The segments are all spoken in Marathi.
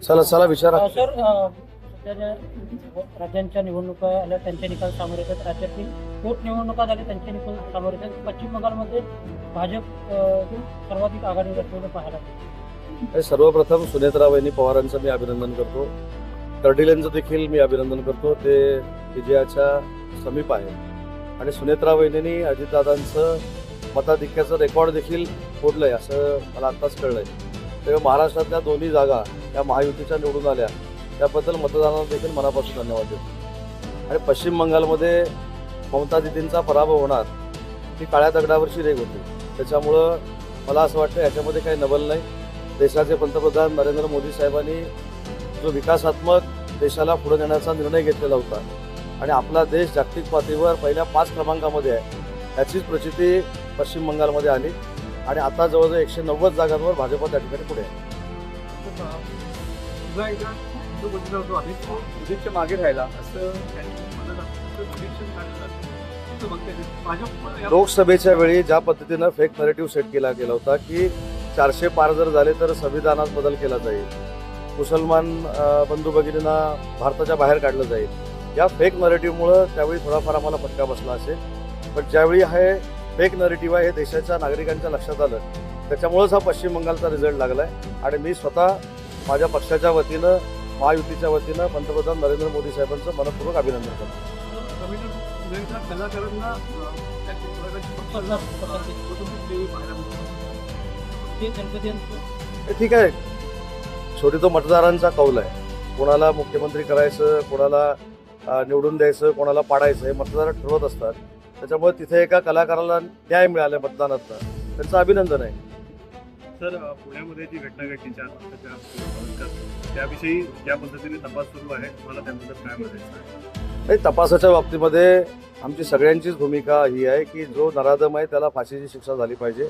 चला चला विचारा. सर, सध्या ज्या राज्यांच्या निवडणुका आल्या त्यांचे निकाल सामोरे येतात. राज्यातील पोटनिवडणुका झाल्या त्यांचे निकाल सामोरे येतात. पश्चिम बंगालमध्ये भाजप सर्वाधिक आघाडीवर असलेलं पाहायला मिळतं. सर्वप्रथम सुनेत्रा वहिनी पवारांचं मी अभिनंदन करतो. कर्डिलेंचं देखील मी अभिनंदन करतो. ते विजयाच्या समीप आहे आणि सुनेत्रा वहिनींनी अजितदादांचं मताधिक्याचं रेकॉर्ड देखील फोडलंय असं मला आत्ताच कळलंय. तेव्हा महाराष्ट्रातल्या दोन्ही जागा या महायुतीच्या निवडून आल्या त्याबद्दल मतदारांना देखील मनापासून धन्यवाद देतो. आणि पश्चिम बंगालमध्ये ममता दिदींचा पराभव होणार ही काळ्या दगडावरची रेघ होती. त्याच्यामुळं मला असं वाटतं याच्यामध्ये काही नवल नाही. देशाचे पंतप्रधान नरेंद्र मोदी साहेबांनी जो विकासात्मक देशाला पुढे नेण्याचा निर्णय घेतलेला होता आणि आपला देश जागतिक पातळीवर पहिल्या 5 क्रमांकामध्ये आहे याचीच प्रचिती पश्चिम बंगालमध्ये आली आणि आता जवळजवळ 190 जागांवर भाजप त्या ठिकाणी पुढे आहे. मागे राहिला असं लोकसभेच्या वेळी ज्या पद्धतीनं फेक नरेटिव्ह सेट केला गेला होता की 400 पार जर झाले तर संविधानात बदल केला जाईल, मुसलमान बंधू भगिनींना भारताच्या बाहेर काढलं जाईल, या फेक नरेटिव्हमुळं त्यावेळी थोडाफार आम्हाला फटका बसला असेल. पण ज्यावेळी हे फेक नरेटिव्ह आहे हे देशाच्या नागरिकांच्या लक्षात आलं त्याच्यामुळंच हा पश्चिम बंगालचा रिझल्ट लागला आहे. आणि मी स्वतः माझ्या पक्षाच्या वतीनं महायुतीच्या वतीनं पंतप्रधान नरेंद्र मोदी साहेबांचं मनपूर्वक अभिनंदन करतो. ठीक आहे, शेवटी तो मतदारांचा कौल आहे. कोणाला मुख्यमंत्री करायचं, कोणाला निवडून द्यायचं, कोणाला पाडायचं हे मतदार ठरवत असतात. त्याच्यामुळे तिथे एका कलाकाराला न्याय मिळाला मतदानातनं त्यांचं अभिनंदन आहे. सर, पुण्यामध्ये जी घटना घडली त्याविषयी ज्या पद्धतीने तपास सुरू आहे मला त्याबद्दल काय म्हणायचं आहे? तपासाच्या बाबतीमध्ये आमची सगळ्यांचीच भूमिका ही आहे की जो नराधम आहे त्याला फाशीची शिक्षा झाली पाहिजे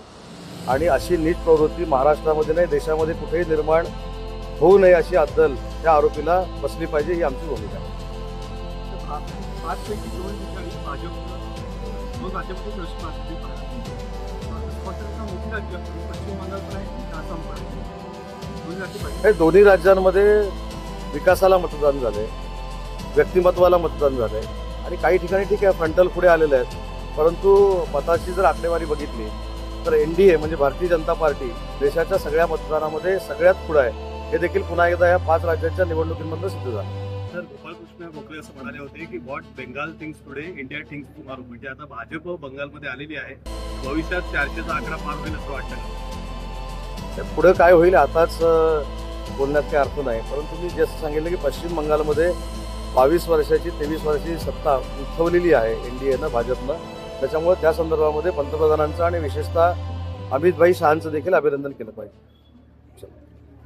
आणि अशी नीच प्रवृत्ती महाराष्ट्रामध्ये नाही देशामध्ये कुठेही निर्माण होऊ नये अशी अद्दल त्या आरोपीला बसली पाहिजे ही आमची भूमिका आहे. 5पैकी 2 ठिकाणी भाजप 2 राज्यामध्ये प्रश्न असतील मोठी राज्य पश्चिम बंगाल पण आहे आसाम पण आहे. हे दोन्ही राज्यांमध्ये विकासाला मतदान झालंय, व्यक्तिमत्वाला मतदान झालंय आणि काही ठिकाणी ठीक आहे फ्रंटल पुढे आलेले आहेत. परंतु मताची जर आकडेवारी बघितली तर NDA म्हणजे भारतीय जनता पार्टी देशाच्या सगळ्या मतदानामध्ये सगळ्यात पुढे आहे. हे देखील पुन्हा एकदा या 5 राज्यांच्या निवडणुकीमधून सिद्ध झालं. सर, गोपाळकृष्ण गोखले असं म्हणाले होते की what Bengal things today India things tomorrow. म्हणजे आता भाजप बंगालमध्ये आलेली आहे, भविष्यात 400चा आकडा पार होईल असं वाटतं. पुढे काय होईल आताच बोलण्यात काही अर्थ नाही. परंतु मी जसं सांगितलं की पश्चिम बंगालमध्ये 22 वर्षाची 23 वर्षाची सत्ता उठवलेली आहे NDAनं भाजपनं. त्याच्यामुळे त्या संदर्भामध्ये पंतप्रधानांचं आणि विशेषतः अमित भाई शहांचं देखील अभिनंदन केलं पाहिजे.